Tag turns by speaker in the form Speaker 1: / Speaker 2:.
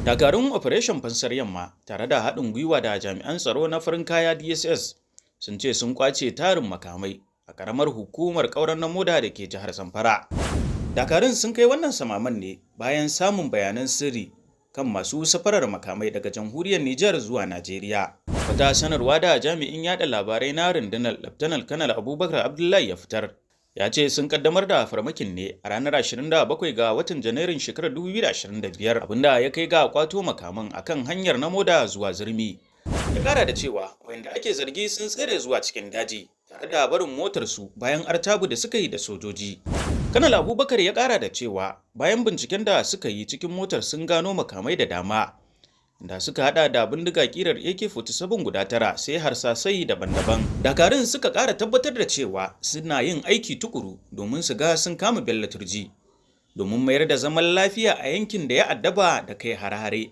Speaker 1: Dakarun Operation Fansar Yamma tare da haɗin gwiwa da jami'an tsaro na farin kaya DSS sun ce sun kwace tarin makamai a ƙaramar hukumar ƙauren na moda da ke jihar Zamfara. Dakarun sun kai wannan samaman ne bayan samun bayanan sirri kan masu safarar makamai daga jamhuriyar Nijar zuwa Najeriya. Wata sanarwa da jami'in yada labarai na rundunar Laftanar Kanal Abubakar Abdullahi ya fitar ya ce sun kaddamar da farmakin ne a ranar 27 ga watan Janairun shekarar 2025 abinda ya kai ga kwato makaman akan hanyar na moda zuwa Zurmi. Ya kara da cewa wanda ake zargi sun tsere zuwa cikin daji tare da barin motarsu bayan artabu da suka yi da sojoji. Kanal Abubakar ya kara da cewa bayan binciken da suka yi cikin motar sun gano makamai da dama da suka hada da bindiga kirar AK-47 guda 9 sai harsasai daban-daban. Dakarun suka kara tabbatar da cewa suna yin aiki tukuru domin su ga sun kama Bello Turji domin mayar da zaman lafiya a yankin da ya addaba da kai hare-hare.